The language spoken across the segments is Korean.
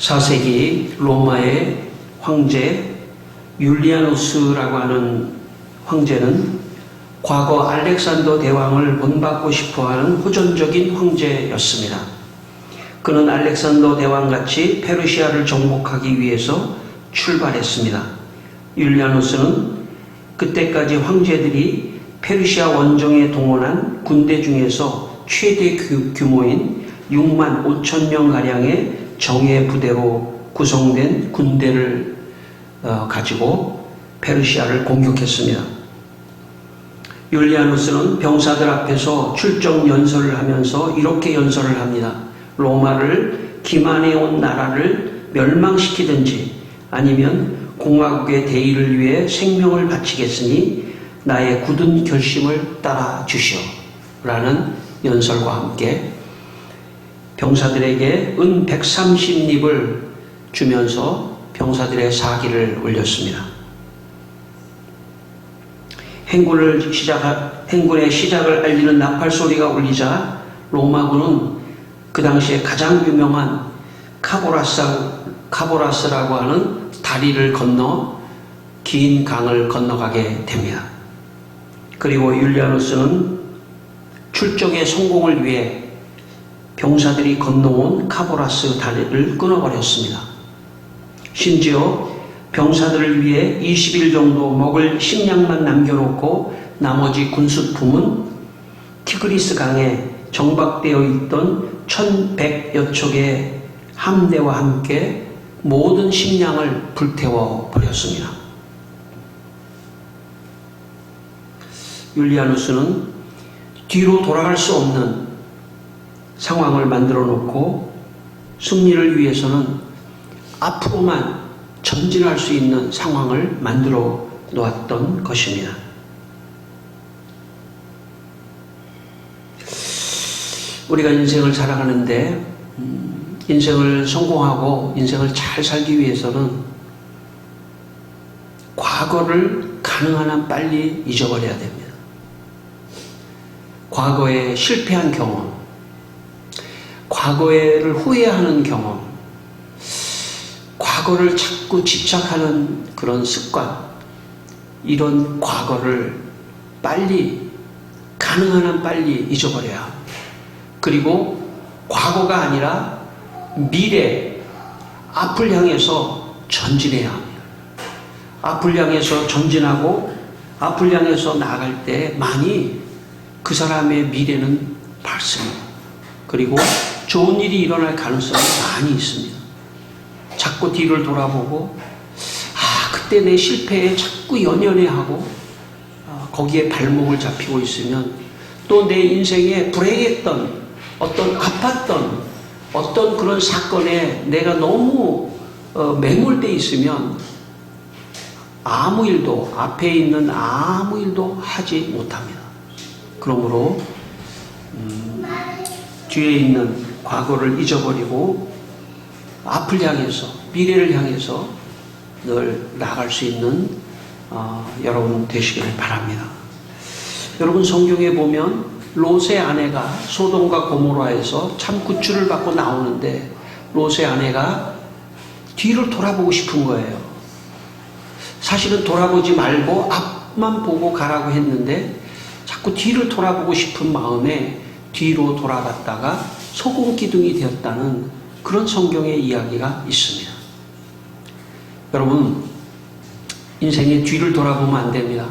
4세기 로마의 황제 율리아누스라고 하는 황제는 과거 알렉산더 대왕을 본받고 싶어하는 호전적인 황제였습니다. 그는 알렉산더 대왕같이 페르시아를 정복하기 위해서 출발했습니다. 율리아누스는 그때까지 황제들이 페르시아 원정에 동원한 군대 중에서 최대 규모인 6만 5천 명가량의 정예 부대로 구성된 군대를 가지고 페르시아를 공격했습니다. 율리아누스는 병사들 앞에서 출정 연설을 하면서 이렇게 연설을 합니다. 로마를 기만해온 나라를 멸망시키든지 아니면 공화국의 대의를 위해 생명을 바치겠으니 나의 굳은 결심을 따라 주시오 라는 연설과 함께 병사들에게 은 130립을 주면서 병사들의 사기를 올렸습니다. 행군의 시작을 알리는 나팔 소리가 울리자 로마군은 그 당시에 가장 유명한 카보라스라고 하는 다리를 건너 긴 강을 건너가게 됩니다. 그리고 율리아누스는 출정의 성공을 위해 병사들이 건너온 카보라스 다리를 끊어버렸습니다. 심지어 병사들을 위해 20일 정도 먹을 식량만 남겨놓고 나머지 군수품은 티그리스 강에 정박되어 있던 1100여 척의 함대와 함께 모든 식량을 불태워 버렸습니다. 율리아누스는 뒤로 돌아갈 수 없는 상황을 만들어 놓고 승리를 위해서는 앞으로만 전진할 수 있는 상황을 만들어 놓았던 것입니다. 우리가 인생을 살아가는데 인생을 성공하고 인생을 잘 살기 위해서는 과거를 가능한 한 빨리 잊어버려야 됩니다. 과거에 실패한 경험, 과거를 후회하는 경험, 과거를 자꾸 집착하는 그런 습관, 이런 과거를 빨리, 가능한 한 빨리 잊어버려야 합니다. 그리고 과거가 아니라 미래, 앞을 향해서 전진해야 합니다. 앞을 향해서 전진하고 앞을 향해서 나아갈 때 많이 그 사람의 미래는 밝습니다. 그리고 좋은 일이 일어날 가능성이 많이 있습니다. 자꾸 뒤를 돌아보고 그때 내 실패에 자꾸 연연해하고 거기에 발목을 잡히고 있으면 또 내 인생에 불행했던 어떤 아팠던 어떤 그런 사건에 내가 너무 매몰되어 있으면 아무 일도 앞에 있는 아무 일도 하지 못합니다. 그러므로 뒤에 있는 과거를 잊어버리고 앞을 향해서 미래를 향해서 늘 나아갈 수 있는 여러분 되시기를 바랍니다. 여러분 성경에 보면 롯의 아내가 소돔과 고모라에서 참 구출을 받고 나오는데 롯의 아내가 뒤를 돌아보고 싶은 거예요. 사실은 돌아보지 말고 앞만 보고 가라고 했는데 자꾸 뒤를 돌아보고 싶은 마음에 뒤로 돌아갔다가 소금 기둥이 되었다는 그런 성경의 이야기가 있습니다. 여러분 인생의 뒤를 돌아보면 안 됩니다.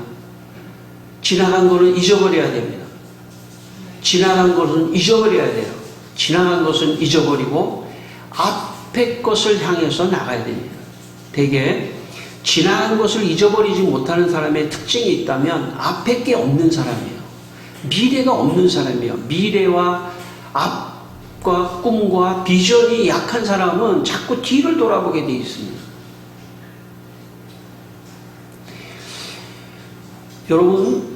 지나간 것은 잊어버려야 됩니다. 지나간 것은 잊어버려야 돼요. 지나간 것은 잊어버리고 앞의 것을 향해서 나가야 됩니다. 대개 지나간 것을 잊어버리지 못하는 사람의 특징이 있다면 앞에 게 없는 사람이에요. 미래가 없는 사람이에요. 미래와 앞과 꿈과 비전이 약한 사람은 자꾸 뒤를 돌아보게 되어 있습니다. 여러분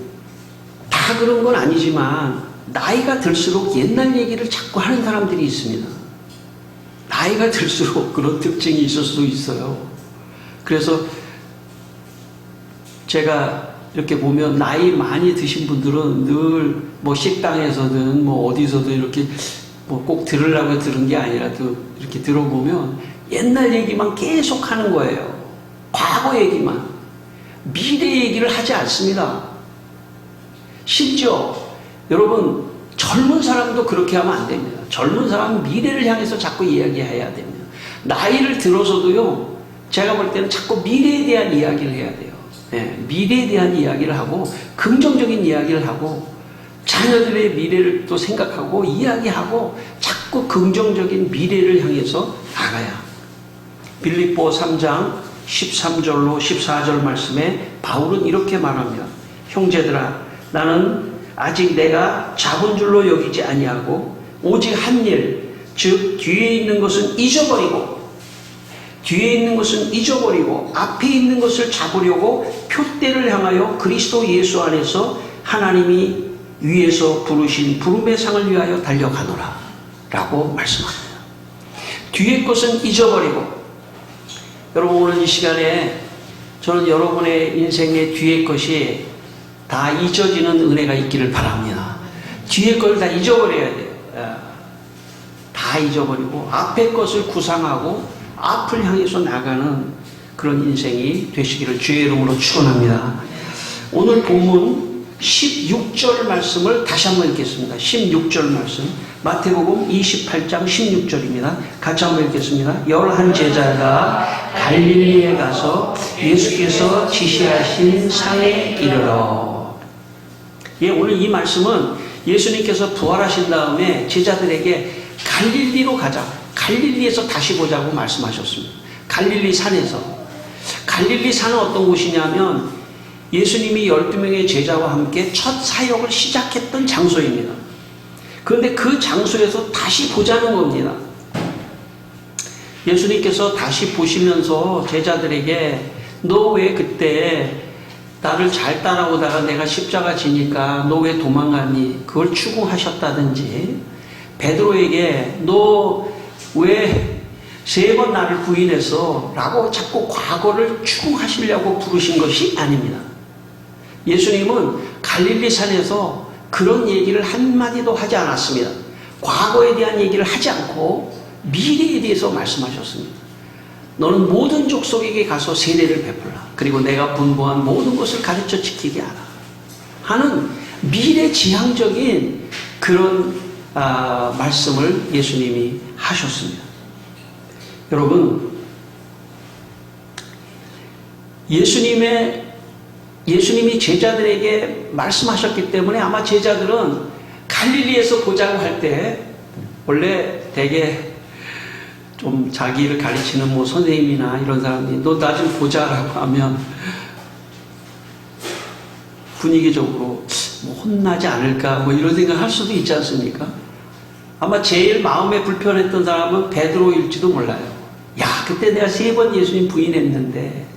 다 그런 건 아니지만 나이가 들수록 옛날 얘기를 자꾸 하는 사람들이 있습니다. 나이가 들수록 그런 특징이 있을 수도 있어요. 그래서 제가 이렇게 보면 나이 많이 드신 분들은 늘 뭐 식당에서든 뭐 어디서든 이렇게 뭐 꼭 들으려고 들은 게 아니라도 이렇게 들어보면 옛날 얘기만 계속 하는 거예요. 과거 얘기만. 미래 얘기를 하지 않습니다. 심지어 여러분 젊은 사람도 그렇게 하면 안 됩니다. 젊은 사람은 미래를 향해서 자꾸 이야기해야 됩니다. 나이를 들어서도요, 제가 볼 때는 자꾸 미래에 대한 이야기를 해야 돼요. 네, 미래에 대한 이야기를 하고 긍정적인 이야기를 하고 자녀들의 미래를 또 생각하고 이야기하고 자꾸 긍정적인 미래를 향해서 나가야. 빌립보 3장 13절로 14절 말씀에 바울은 이렇게 말합니다. 형제들아, 나는 아직 내가 잡은 줄로 여기지 아니하고 오직 한 일, 즉 뒤에 있는 것은 잊어버리고 앞에 있는 것을 잡으려고 표대를 향하여 그리스도 예수 안에서 하나님이 위에서 부르신 부름의 상을 위하여 달려가노라 라고 말씀합니다. 뒤에 것은 잊어버리고, 여러분 오늘 이 시간에 저는 여러분의 인생의 뒤에 것이 다 잊어지는 은혜가 있기를 바랍니다. 뒤에 걸 다 잊어버려야 돼요. 다 잊어버리고 앞에 것을 구상하고 앞을 향해서 나가는 그런 인생이 되시기를 주의 이름으로 축원합니다. 오늘 본문 16절 말씀을 다시 한번 읽겠습니다. 16절 말씀, 마태복음 28장 16절입니다. 같이 한번 읽겠습니다. 11 제자가 갈릴리에 가서 예수께서 지시하신 산에 이르러. 예, 오늘 이 말씀은 예수님께서 부활하신 다음에 제자들에게 갈릴리로 가자, 갈릴리에서 다시 보자고 말씀하셨습니다. 갈릴리 산에서. 갈릴리 산은 어떤 곳이냐면 예수님이 12명의 제자와 함께 첫 사역을 시작했던 장소입니다. 그런데 그 장소에서 다시 보자는 겁니다. 예수님께서 다시 보시면서 제자들에게 너 왜 그때 나를 잘 따라오다가 내가 십자가 지니까 너 왜 도망갔니? 그걸 추궁하셨다든지, 베드로에게 너 왜 3번 나를 부인했어? 라고 자꾸 과거를 추궁하시려고 부르신 것이 아닙니다. 예수님은 갈릴리 산에서 그런 얘기를 한마디도 하지 않았습니다. 과거에 대한 얘기를 하지 않고 미래에 대해서 말씀하셨습니다. 너는 모든 족속에게 가서 세례를 베풀라. 그리고 내가 분부한 모든 것을 가르쳐 지키게 하라. 하는 미래지향적인 그런 말씀을 예수님이 하셨습니다. 여러분, 예수님이 제자들에게 말씀하셨기 때문에 아마 제자들은 갈릴리에서 보자고 할 때 원래 되게 좀 자기를 가르치는 뭐 선생님이나 이런 사람들이 너 나 좀 보자라고 하면 분위기적으로 뭐 혼나지 않을까 뭐 이런 생각 할 수도 있지 않습니까? 아마 제일 마음에 불편했던 사람은 베드로일지도 몰라요. 야, 그때 내가 3번 예수님 부인했는데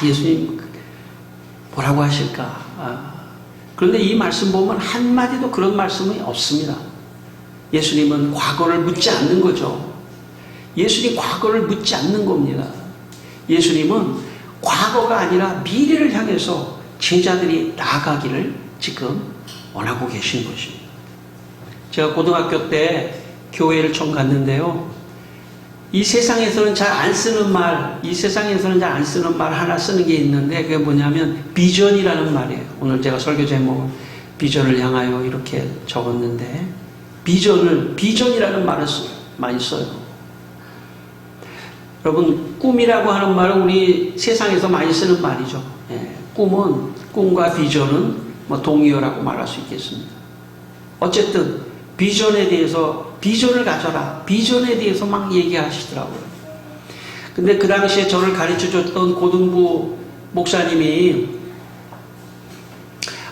예수님 뭐라고 하실까? 그런데 이 말씀 보면 한마디도 그런 말씀이 없습니다. 예수님은 과거를 묻지 않는 거죠. 예수님 과거를 묻지 않는 겁니다. 예수님은 과거가 아니라 미래를 향해서 제자들이 나아가기를 지금 원하고 계신 것입니다. 제가 고등학교 때 교회를 처음 갔는데요. 이 세상에서는 잘 안 쓰는 말 하나 쓰는 게 있는데 그게 뭐냐면 비전이라는 말이에요. 오늘 제가 설교 제목을 비전을 향하여 이렇게 적었는데 비전이라는 말을 많이 써요. 여러분, 꿈이라고 하는 말은 우리 세상에서 많이 쓰는 말이죠. 예, 꿈과 비전은 뭐 동의어라고 말할 수 있겠습니다. 어쨌든 비전에 대해서 비전을 가져라. 비전에 대해서 막 얘기하시더라고요. 근데 그 당시에 저를 가르쳐줬던 고등부 목사님이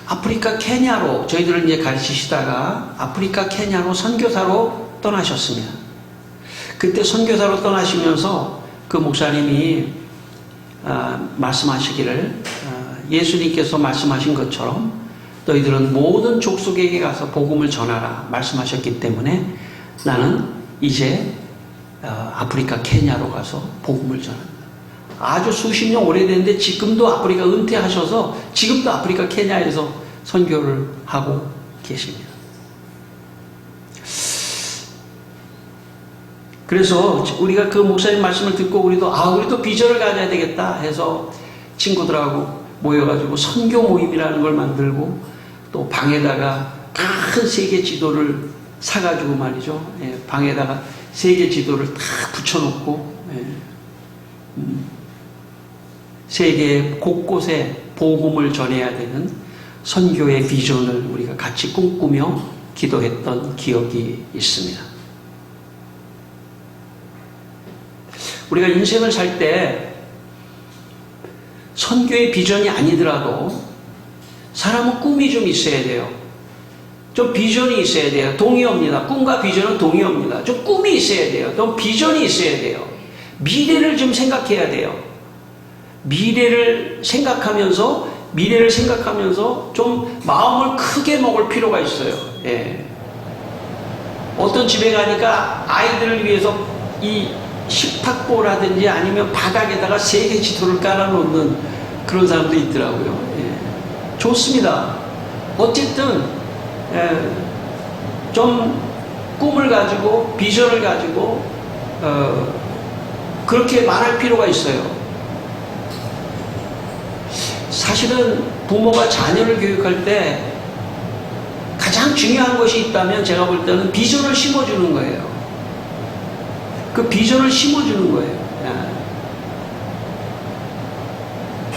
아프리카 케냐로 저희들을 이제 가르치시다가 아프리카 케냐로 선교사로 떠나셨습니다. 그때 선교사로 떠나시면서 그 목사님이 말씀하시기를 예수님께서 말씀하신 것처럼 너희들은 모든 족속에게 가서 복음을 전하라 말씀하셨기 때문에 나는 이제 아프리카 케냐로 가서 복음을 전한다. 아주 수십 년 오래됐는데 지금도 아프리카 은퇴하셔서 지금도 아프리카 케냐에서 선교를 하고 계십니다. 그래서 우리가 그 목사님 말씀을 듣고 우리도 비전을 가져야 되겠다 해서 친구들하고 모여가지고 선교 모임이라는 걸 만들고 또 방에다가 큰 세계 지도를 사가지고 말이죠. 예, 방에다가 세계 지도를 다 붙여놓고 예, 세계 곳곳에 복음을 전해야 되는 선교의 비전을 우리가 같이 꿈꾸며 기도했던 기억이 있습니다. 우리가 인생을 살 때 선교의 비전이 아니더라도 사람은 꿈이 좀 있어야 돼요. 좀 비전이 있어야 돼요. 동의합니다. 꿈과 비전은 동의합니다. 좀 꿈이 있어야 돼요. 좀 비전이 있어야 돼요. 미래를 좀 생각해야 돼요. 미래를 생각하면서 좀 마음을 크게 먹을 필요가 있어요. 예. 어떤 집에 가니까 아이들을 위해서 이 식탁보라든지 아니면 바닥에다가 세계 지도를 깔아놓는 그런 사람도 있더라고요. 예. 좋습니다. 어쨌든 좀 꿈을 가지고 비전을 가지고 그렇게 말할 필요가 있어요. 사실은 부모가 자녀를 교육할 때 가장 중요한 것이 있다면 제가 볼 때는 비전을 심어주는 거예요. 그 비전을 심어주는 거예요.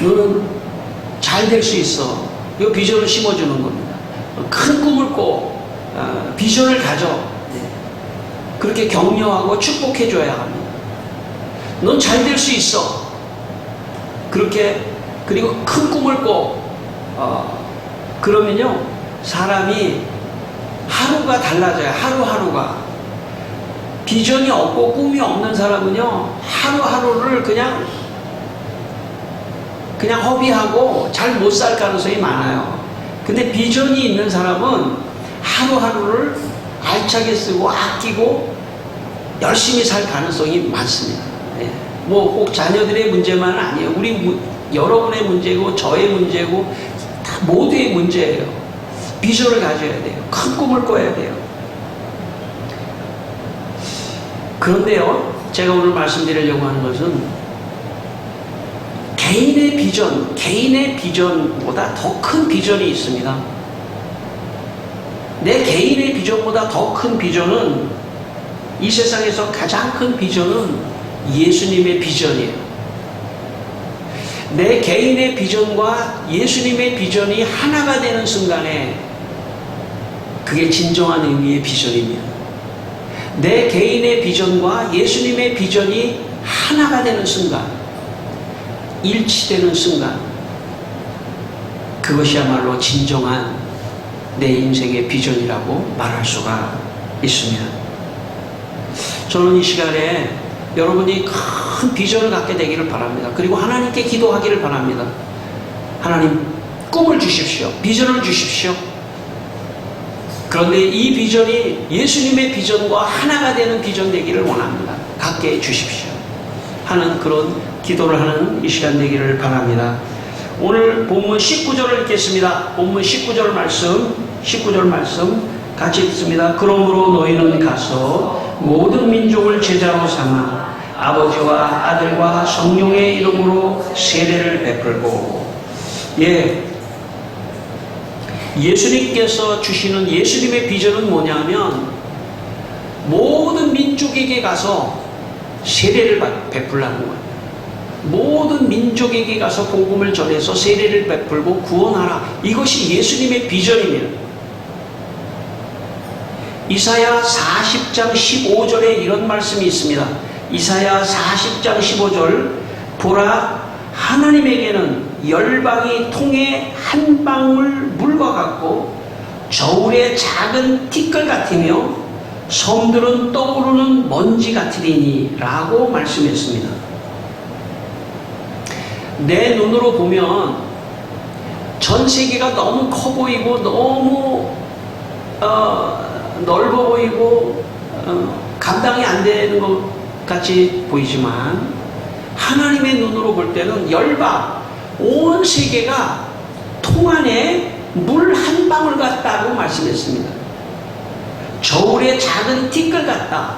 너는 잘 될 수 있어. 이 비전을 심어주는 겁니다. 큰 꿈을 꿔. 비전을 가져. 그렇게 격려하고 축복해줘야 합니다. 넌 잘 될 수 있어. 그리고 큰 꿈을 꿔. 그러면요, 사람이 하루가 달라져요. 하루하루가. 비전이 없고 꿈이 없는 사람은요, 하루하루를 그냥 허비하고 잘 못 살 가능성이 많아요. 근데 비전이 있는 사람은 하루하루를 알차게 쓰고 아끼고 열심히 살 가능성이 많습니다. 뭐 꼭 자녀들의 문제만은 아니에요. 여러분의 문제고 저의 문제고 다 모두의 문제예요. 비전을 가져야 돼요. 큰 꿈을 꿔야 돼요. 그런데요, 제가 오늘 말씀드리려고 하는 것은 개인의 비전보다 더 큰 비전이 있습니다. 내 개인의 비전보다 더 큰 비전은, 이 세상에서 가장 큰 비전은 예수님의 비전이에요. 내 개인의 비전과 예수님의 비전이 하나가 되는 순간에 그게 진정한 의미의 비전입니다. 내 개인의 비전과 예수님의 비전이 하나가 되는 순간, 일치되는 순간, 그것이야말로 진정한 내 인생의 비전이라고 말할 수가 있습니다. 저는 이 시간에 여러분이 큰 비전을 갖게 되기를 바랍니다. 그리고 하나님께 기도하기를 바랍니다. 하나님, 꿈을 주십시오. 비전을 주십시오. 그런데 이 비전이 예수님의 비전과 하나가 되는 비전 되기를 원합니다. 갖게 해주십시오. 하는 그런 기도를 하는 이 시간 되기를 바랍니다. 오늘 본문 19절을 읽겠습니다. 본문 19절 말씀 같이 읽습니다. 그러므로 너희는 가서 모든 민족을 제자로 삼아 아버지와 아들과 성령의 이름으로 세례를 베풀고, 예수님께서 주시는 예수님의 비전은 뭐냐면 모든 민족에게 가서 세례를 베풀라는 거예요. 모든 민족에게 가서 복음을 전해서 세례를 베풀고 구원하라. 이것이 예수님의 비전입니다. 이사야 40장 15절에 이런 말씀이 있습니다. 이사야 40장 15절, 보라, 하나님에게는 열방이 통에 한 방울 물과 같고 저울의 작은 티끌 같으며 섬들은 떠오르는 먼지 같으리니 라고 말씀했습니다. 내 눈으로 보면 전 세계가 너무 커 보이고 너무 넓어 보이고 감당이 안 되는 것 같이 보이지만, 하나님의 눈으로 볼 때는 열방, 온 세계가 통 안에 물 한 방울 같다고 말씀했습니다. 저울의 작은 티끌 같다.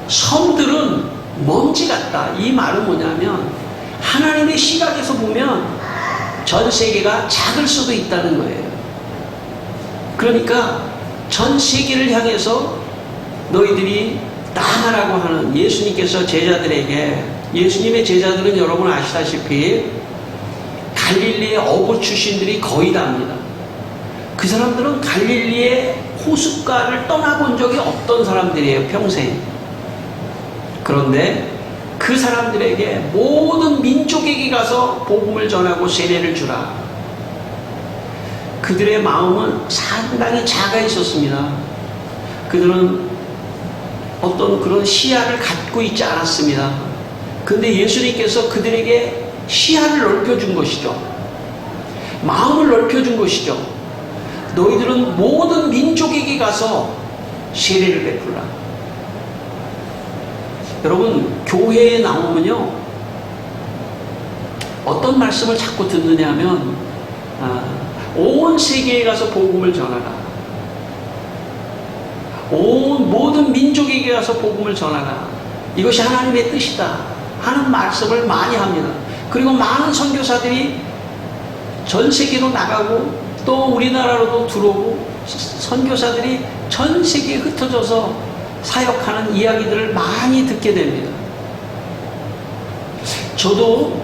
섬들은 먼지 같다. 이 말은 뭐냐면 하나님의 시각에서 보면 전 세계가 작을 수도 있다는 거예요. 그러니까 전 세계를 향해서 너희들이 나가라고 하는 예수님께서 제자들에게, 예수님의 제자들은 여러분 아시다시피 갈릴리의 어부 출신들이 거의 다입니다. 그 사람들은 갈릴리의 호숫가를 떠나본 적이 없던 사람들이에요, 평생. 그런데 그 사람들에게 모든 민족에게 가서 복음을 전하고 세례를 주라. 그들의 마음은 상당히 작아 있었습니다. 그들은 어떤 그런 시야를 갖고 있지 않았습니다. 근데 예수님께서 그들에게 시야를 넓혀준 것이죠. 마음을 넓혀준 것이죠. 너희들은 모든 민족에게 가서 세례를 베풀라. 여러분, 교회에 나오면요, 어떤 말씀을 자꾸 듣느냐 하면, 온 세계에 가서 복음을 전하라. 온 모든 민족에게 가서 복음을 전하라. 이것이 하나님의 뜻이다 하는 말씀을 많이 합니다. 그리고 많은 선교사들이 전 세계로 나가고 또 우리나라로도 들어오고 선교사들이 전 세계에 흩어져서 사역하는 이야기들을 많이 듣게 됩니다. 저도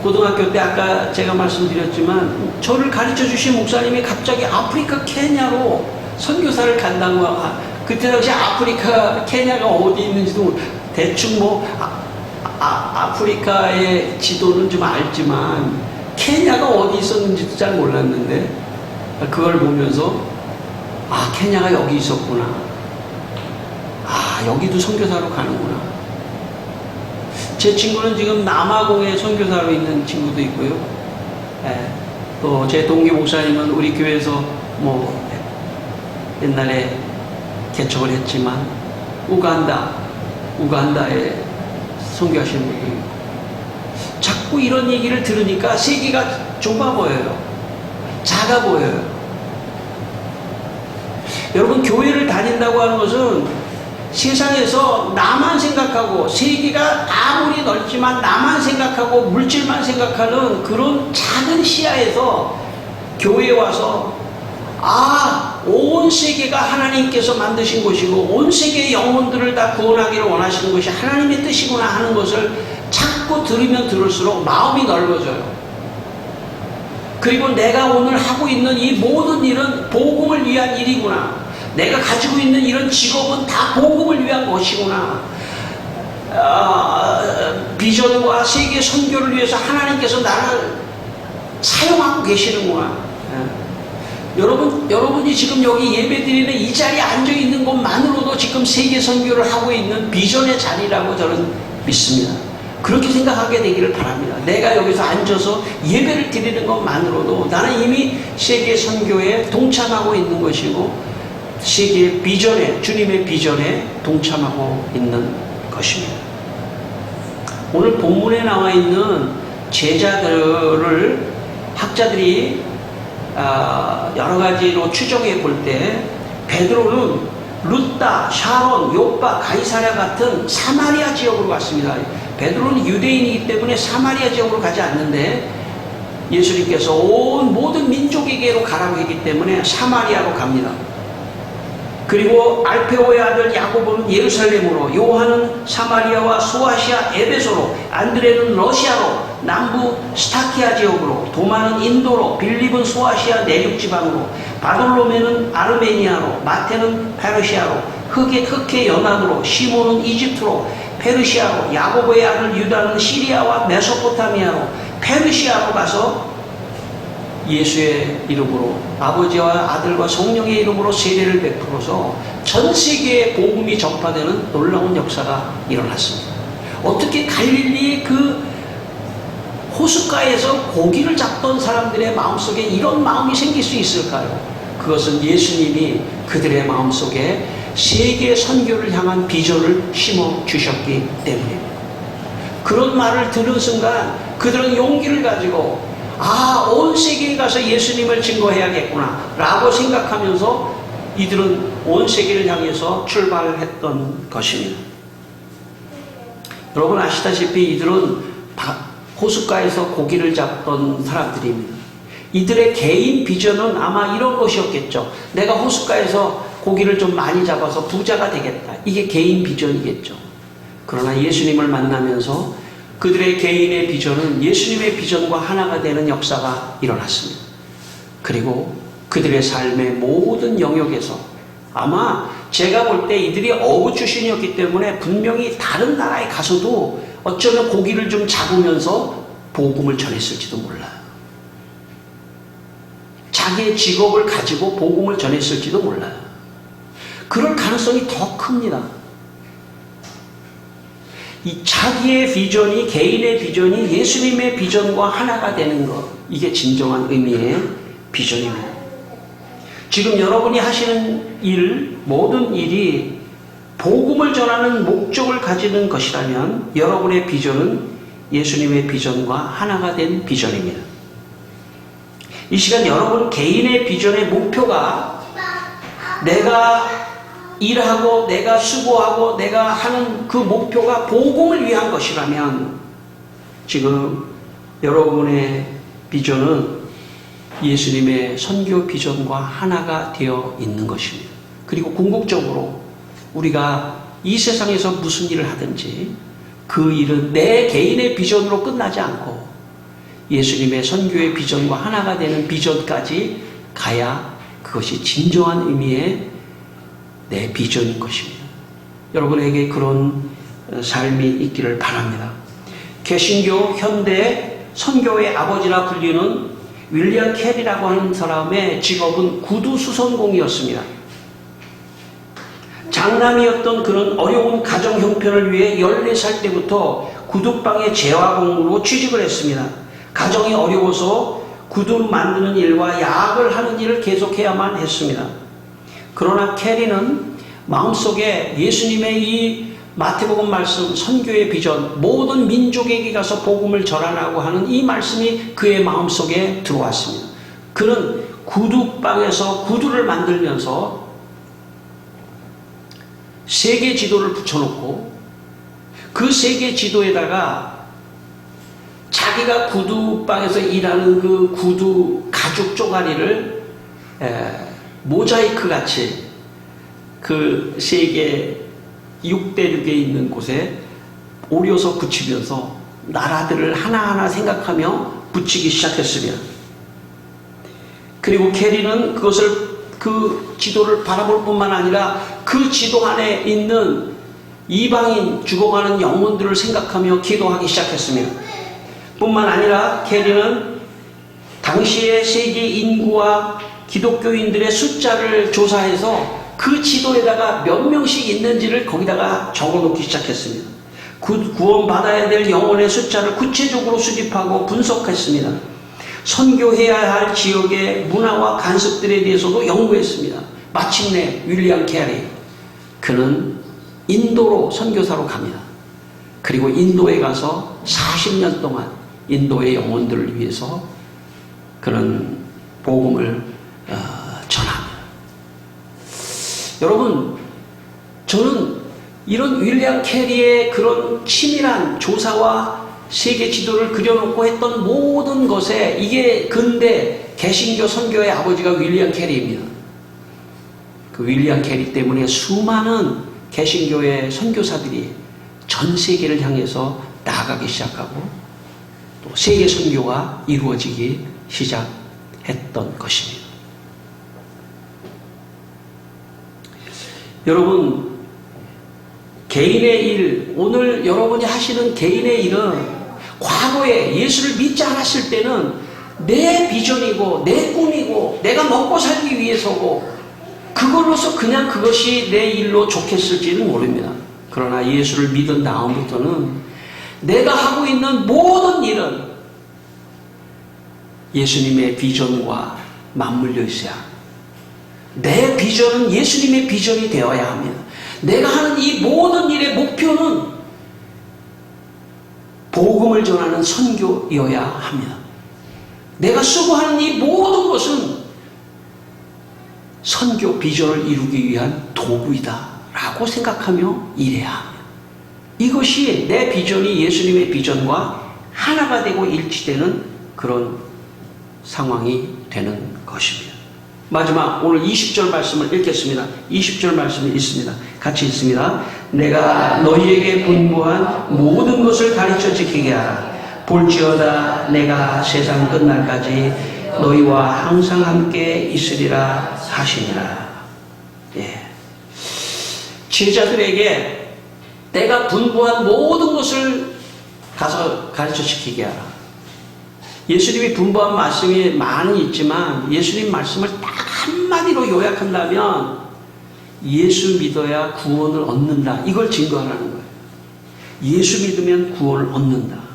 고등학교 때 아까 제가 말씀드렸지만 저를 가르쳐 주신 목사님이 갑자기 아프리카 케냐로 선교사를 간다고 그때 당시 아프리카 케냐가 어디 있는지도 대충 뭐 아프리카의 지도는 좀 알지만 케냐가 어디 있었는지도 잘 몰랐는데 그걸 보면서 케냐가 여기 있었구나. 여기도 선교사로 가는구나. 제 친구는 지금 남아공에 선교사로 있는 친구도 있고요. 또 제 동기 목사님은 우리 교회에서 뭐 옛날에 개척을 했지만 우간다에 선교하시는 분도 있고. 자꾸 이런 얘기를 들으니까 세계가 좁아 보여요. 작아 보여요. 여러분, 교회를 다닌다고 하는 것은 세상에서 나만 생각하고 세계가 아무리 넓지만 나만 생각하고 물질만 생각하는 그런 작은 시야에서 교회에 와서 온 세계가 하나님께서 만드신 곳이고 온 세계의 영혼들을 다 구원하기를 원하시는 것이 하나님의 뜻이구나 하는 것을 자꾸 들으면 들을수록 마음이 넓어져요. 그리고 내가 오늘 하고 있는 이 모든 일은 복음을 위한 일이구나. 내가 가지고 있는 이런 직업은 다 복음을 위한 것이구나. 비전과 세계 선교를 위해서 하나님께서 나를 사용하고 계시는구나. 여러분이 지금 여기 예배드리는 이 자리에 앉아있는 것만으로도 지금 세계 선교를 하고 있는 비전의 자리라고 저는 믿습니다. 그렇게 생각하게 되기를 바랍니다. 내가 여기서 앉아서 예배를 드리는 것만으로도 나는 이미 세계 선교에 동참하고 있는 것이고 세계의 비전에, 주님의 비전에 동참하고 있는 것입니다. 오늘 본문에 나와 있는 제자들을 학자들이 여러 가지로 추정해 볼 때 베드로는 룻다, 샤론, 요빠, 가이사랴 같은 사마리아 지역으로 갔습니다. 베드로는 유대인이기 때문에 사마리아 지역으로 가지 않는데 예수님께서 온 모든 민족에게로 가라고 했기 때문에 사마리아로 갑니다. 그리고 알페오의 아들 야고보는 예루살렘으로, 요한은 사마리아와 소아시아 에베소로, 안드레는 러시아로, 남부 스타키아 지역으로, 도마는 인도로, 빌립은 소아시아 내륙 지방으로, 바돌로메는 아르메니아로, 마테는 페르시아로, 흑해 연안으로, 시몬은 이집트로, 페르시아로, 야고보의 아들 유다는 시리아와 메소포타미아로, 페르시아로 가서 예수의 이름으로 아버지와 아들과 성령의 이름으로 세례를 베풀어서 전 세계에 복음이 전파되는 놀라운 역사가 일어났습니다. 어떻게 갈릴리의 그 호숫가에서 고기를 잡던 사람들의 마음속에 이런 마음이 생길 수 있을까요? 그것은 예수님이 그들의 마음속에 세계 선교를 향한 비전을 심어 주셨기 때문입니다. 그런 말을 들은 순간 그들은 용기를 가지고 온 세계에 가서 예수님을 증거해야겠구나 라고 생각하면서 이들은 온 세계를 향해서 출발했던 것입니다. 여러분 아시다시피 이들은 호숫가에서 고기를 잡던 사람들입니다. 이들의 개인 비전은 아마 이런 것이었겠죠. 내가 호숫가에서 고기를 좀 많이 잡아서 부자가 되겠다. 이게 개인 비전이겠죠. 그러나 예수님을 만나면서 그들의 개인의 비전은 예수님의 비전과 하나가 되는 역사가 일어났습니다. 그리고 그들의 삶의 모든 영역에서 아마 제가 볼 때 이들이 어부 출신이었기 때문에 분명히 다른 나라에 가서도 어쩌면 고기를 좀 잡으면서 복음을 전했을지도 몰라요. 자기의 직업을 가지고 복음을 전했을지도 몰라요. 그럴 가능성이 더 큽니다. 이 자기의 비전이, 개인의 비전이 예수님의 비전과 하나가 되는 것, 이게 진정한 의미의 비전입니다. 지금 여러분이 하시는 일, 모든 일이 복음을 전하는 목적을 가지는 것이라면 여러분의 비전은 예수님의 비전과 하나가 된 비전입니다. 이 시간 여러분 개인의 비전의 목표가 내가 일하고 내가 수고하고 내가 하는 그 목표가 복음을 위한 것이라면 지금 여러분의 비전은 예수님의 선교 비전과 하나가 되어 있는 것입니다. 그리고 궁극적으로 우리가 이 세상에서 무슨 일을 하든지 그 일은 내 개인의 비전으로 끝나지 않고 예수님의 선교의 비전과 하나가 되는 비전까지 가야 그것이 진정한 의미의 내 비전인 것입니다. 여러분에게 그런 삶이 있기를 바랍니다. 개신교 현대 선교의 아버지라 불리는 윌리엄 캐리라고 하는 사람의 직업은 구두 수선공이었습니다. 장남이었던 그런 어려운 가정 형편을 위해 14살 때부터 구두방의 재화공으로 취직을 했습니다. 가정이 어려워서 구두 만드는 일과 약을 하는 일을 계속해야만 했습니다. 그러나 캐리는 마음속에 예수님의 이 마태복음 말씀, 선교의 비전, 모든 민족에게 가서 복음을 전하라고 하는 이 말씀이 그의 마음속에 들어왔습니다. 그는 구두방에서 구두를 만들면서 세계 지도를 붙여놓고 그 세계 지도에다가 자기가 구두방에서 일하는 그 구두 가죽 쪼가리를 모자이크 같이 그 세계 6대륙에 있는 곳에 오려서 붙이면서 나라들을 하나하나 생각하며 붙이기 시작했습니다. 그리고 캐리는 그것을 그 지도를 바라볼 뿐만 아니라 그 지도 안에 있는 이방인 죽어가는 영혼들을 생각하며 기도하기 시작했습니다. 뿐만 아니라 캐리는 당시의 세계 인구와 기독교인들의 숫자를 조사해서 그 지도에다가 몇 명씩 있는지를 거기다가 적어놓기 시작했습니다. 구원받아야 될 영혼의 숫자를 구체적으로 수집하고 분석했습니다. 선교해야 할 지역의 문화와 관습들에 대해서도 연구했습니다. 마침내 윌리엄 캐리, 그는 인도로 선교사로 갑니다. 그리고 인도에 가서 40년 동안 인도의 영혼들을 위해서 그는 복음을 전합니다. 여러분, 저는 이런 윌리엄 캐리의 그런 치밀한 조사와 세계 지도를 그려놓고 했던 모든 것에 이게 근대 개신교 선교의 아버지가 윌리엄 캐리입니다. 그 윌리엄 캐리 때문에 수많은 개신교의 선교사들이 전 세계를 향해서 나아가기 시작하고 또 세계 선교가 이루어지기 시작했던 것입니다. 여러분, 개인의 일, 오늘 여러분이 하시는 개인의 일은 과거에 예수를 믿지 않았을 때는 내 비전이고 내 꿈이고 내가 먹고 살기 위해서고 그걸로서 그냥 그것이 내 일로 좋겠을지는 모릅니다. 그러나 예수를 믿은 다음부터는 내가 하고 있는 모든 일은 예수님의 비전과 맞물려 있어야 합니다. 내 비전은 예수님의 비전이 되어야 합니다. 내가 하는 이 모든 일의 목표는 복음을 전하는 선교이어야 합니다. 내가 수고하는 이 모든 것은 선교 비전을 이루기 위한 도구이다 라고 생각하며 일해야 합니다. 이것이 내 비전이 예수님의 비전과 하나가 되고 일치되는 그런 상황이 되는 것입니다. 마지막 오늘 20절 말씀을 읽겠습니다. 20절 말씀을 읽습니다. 같이 읽습니다. 내가 너희에게 분부한 모든 것을 가르쳐 지키게 하라. 볼지어다 내가 세상 끝날까지 너희와 항상 함께 있으리라 하시니라. 예. 제자들에게 내가 분부한 모든 것을 가서 가르쳐 지키게 하라. 예수님이 분부한 말씀이 많이 있지만 예수님 말씀을 딱 한마디로 요약한다면 예수 믿어야 구원을 얻는다. 이걸 증거하라는 거예요. 예수 믿으면 구원을 얻는다.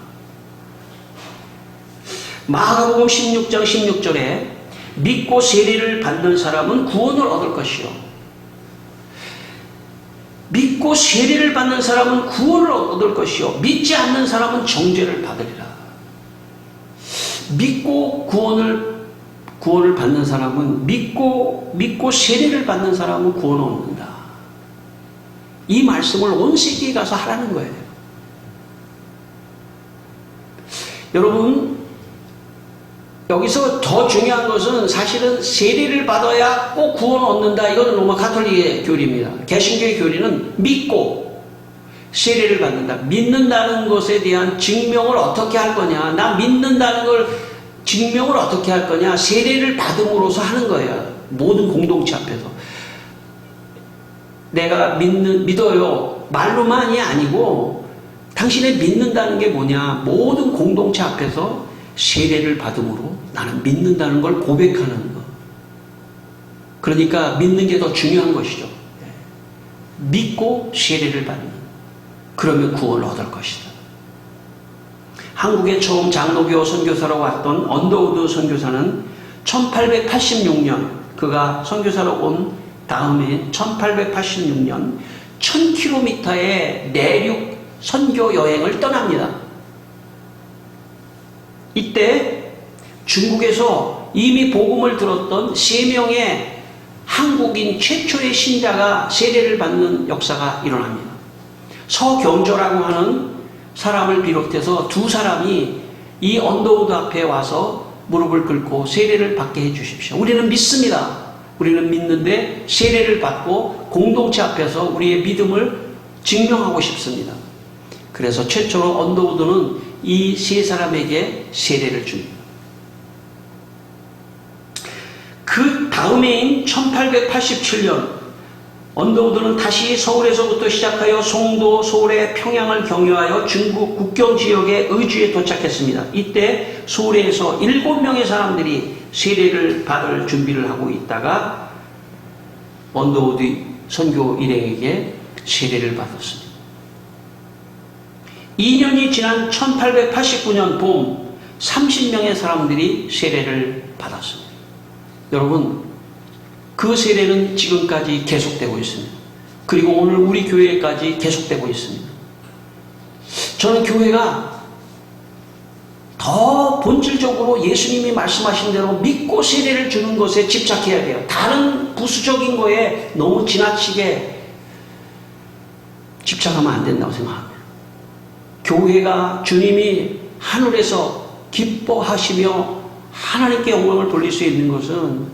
마가복음 16장 16절에 믿고 세례를 받는 사람은 구원을 얻을 것이요. 믿고 세례를 받는 사람은 구원을 얻을 것이요. 믿지 않는 사람은 정죄를 받으리라. 믿고 구원을 받는 사람은 믿고 세례를 받는 사람은 구원을 얻는다. 이 말씀을 온 세계에 가서 하라는 거예요. 여러분, 여기서 더 중요한 것은 사실은 세례를 받아야 꼭 구원을 얻는다. 이건 로마 가톨릭의 교리입니다. 개신교의 교리는 믿고 세례를 받는다. 믿는다는 것에 대한 증명을 어떻게 할 거냐. 나 믿는다는 걸 증명을 어떻게 할 거냐. 세례를 받음으로써 하는 거예요. 모든 공동체 앞에서. 내가 믿어요. 말로만이 아니고 당신의 믿는다는 게 뭐냐. 모든 공동체 앞에서 세례를 받음으로 나는 믿는다는 걸 고백하는 것. 그러니까 믿는 게 더 중요한 것이죠. 믿고 세례를 받는. 그러면 구원을 얻을 것이다. 한국에 처음 장로교 선교사로 왔던 언더우드 선교사는 1886년 그가 선교사로 온 다음에 1886년 1000km의 내륙 선교 여행을 떠납니다. 이때 중국에서 이미 복음을 들었던 3명의 한국인 최초의 신자가 세례를 받는 역사가 일어납니다. 서경조라고 하는 사람을 비롯해서 2사람이 이 언더우드 앞에 와서 무릎을 꿇고 세례를 받게 해주십시오. 우리는 믿습니다. 우리는 믿는데 세례를 받고 공동체 앞에서 우리의 믿음을 증명하고 싶습니다. 그래서 최초로 언더우드는 이 3사람에게 세례를 줍니다. 그 다음해인 1887년 언더우드는 다시 서울에서부터 시작하여 송도, 소래, 평양을 경유하여 중국 국경 지역의 의주에 도착했습니다. 이때 소래에서 7명의 사람들이 세례를 받을 준비를 하고 있다가 언더우드 선교 일행에게 세례를 받았습니다. 2년이 지난 1889년 봄 30명의 사람들이 세례를 받았습니다. 여러분, 그 세례는 지금까지 계속되고 있습니다. 그리고 오늘 우리 교회까지 계속되고 있습니다. 저는 교회가 더 본질적으로 예수님이 말씀하신 대로 믿고 세례를 주는 것에 집착해야 돼요. 다른 부수적인 거에 너무 지나치게 집착하면 안 된다고 생각합니다. 교회가 주님이 하늘에서 기뻐하시며 하나님께 영광을 돌릴 수 있는 것은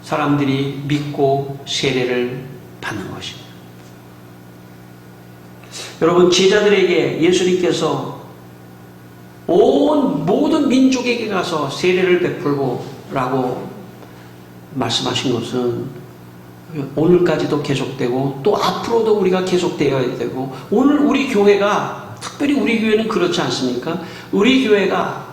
사람들이 믿고 세례를 받는 것입니다. 여러분, 제자들에게 예수님께서 온 모든 민족에게 가서 세례를 베풀고 라고 말씀하신 것은 오늘까지도 계속되고 또 앞으로도 우리가 계속되어야 되고, 오늘 우리 교회가, 특별히 우리 교회는 그렇지 않습니까? 우리 교회가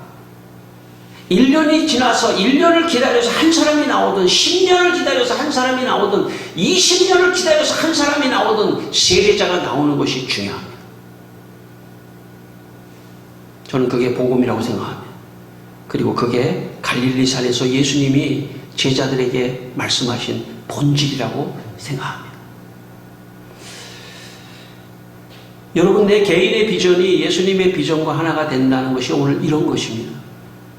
1년이 지나서 1년을 기다려서 한 사람이 나오든 10년을 기다려서 한 사람이 나오든 20년을 기다려서 한 사람이 나오든 세례자가 나오는 것이 중요합니다. 저는 그게 복음이라고 생각합니다. 그리고 그게 갈릴리산에서 예수님이 제자들에게 말씀하신 본질이라고 생각합니다. 여러분, 내 개인의 비전이 예수님의 비전과 하나가 된다는 것이 오늘 이런 것입니다.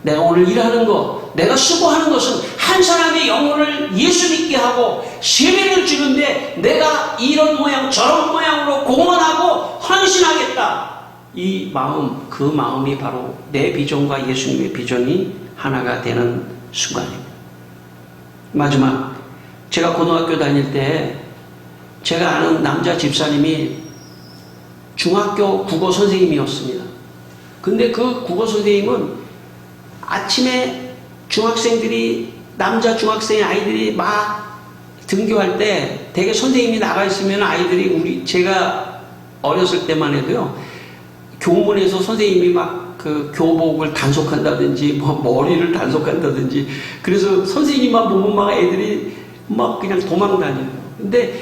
내가 오늘 일하는 것, 내가 수고하는 것은 한 한 사람의 영혼을 예수 믿게 하고 세례를 주는데 내가 이런 모양 저런 모양으로 공헌하고 헌신하겠다. 이 마음, 그 마음이 바로 내 비전과 예수님의 비전이 하나가 되는 순간입니다. 마지막, 제가 고등학교 다닐 때 제가 아는 남자 집사님이 중학교 국어 선생님이었습니다. 근데 그 국어 선생님은 아침에 중학생들이, 남자 중학생 아이들이 막 등교할 때 되게 선생님이 나가 있으면 아이들이 제가 어렸을 때만 해도요, 교문에서 선생님이 막 그 교복을 단속한다든지 뭐 머리를 단속한다든지, 그래서 선생님만 보면 막 애들이 막 그냥 도망다녀요. 근데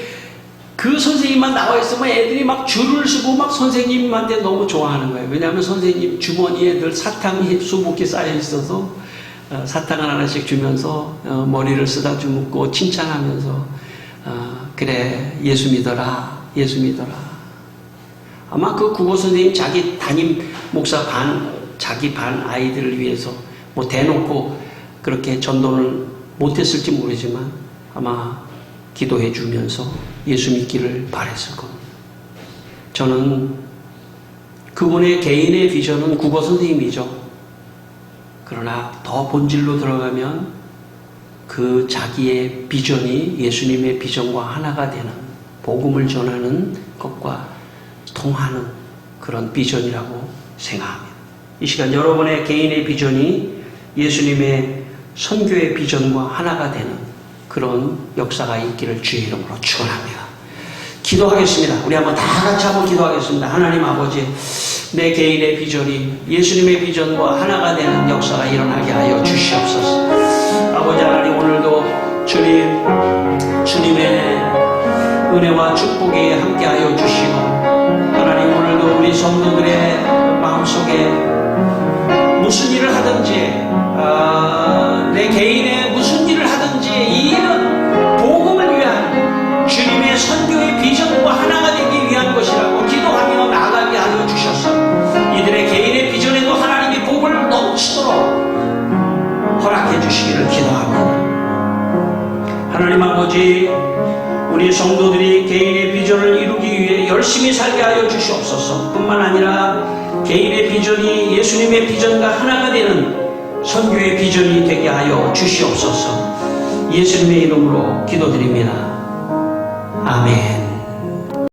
그 선생님만 나와 있으면 애들이 막 줄을 서고 막 선생님한테 너무 좋아하는 거예요. 왜냐하면 선생님 주머니에 늘 사탕이 수북히 쌓여 있어서 사탕을 하나씩 주면서 머리를 쓰다 주묻고 칭찬하면서 그래, 예수 믿어라, 예수 믿어라. 아마 그 국어 선생님 자기 담임 목사 자기 반 아이들을 위해서 뭐 대놓고 그렇게 전도를 못했을지 모르지만 아마 기도해 주면서 예수 믿기를 바랬을 겁니다. 저는 그분의 개인의 비전은 국어 선생님이죠. 그러나 더 본질로 들어가면 그 자기의 비전이 예수님의 비전과 하나가 되는, 복음을 전하는 것과 통하는 그런 비전이라고 생각합니다. 이 시간 여러분의 개인의 비전이 예수님의 선교의 비전과 하나가 되는 그런 역사가 있기를 주의 이름으로 축원합니다. 기도하겠습니다. 우리 한번 다 같이 한번 기도하겠습니다. 하나님 아버지, 내 개인의 비전이 예수님의 비전과 하나가 되는 역사가 일어나게 하여 주시옵소서. 아버지 하나님, 오늘도 주님의 은혜와 축복이 함께하여 주시고, 하나님 오늘도 우리 성도들의 마음속에 무슨 일을 하든지, 내 개인의 무슨 일을 하든지 이 일은 복음을 위한 주님의 선교의 비전과 하나가 되기 위한 것이라고 기도하며 나아가게 하여 주셔서 이들의 개인의 비전에도 하나님의 복을 넘치도록 허락해 주시기를 기도합니다. 하나님 아버지, 우리 성도들이 개인의 비전을 이루기 위해 열심히 살게 하여 주시옵소서. 뿐만 아니라 개인의 비전이 예수님의 비전과 하나가 되는 선교의 비전이 되게 하여 주시옵소서. 예수님의 이름으로 기도드립니다. 아멘.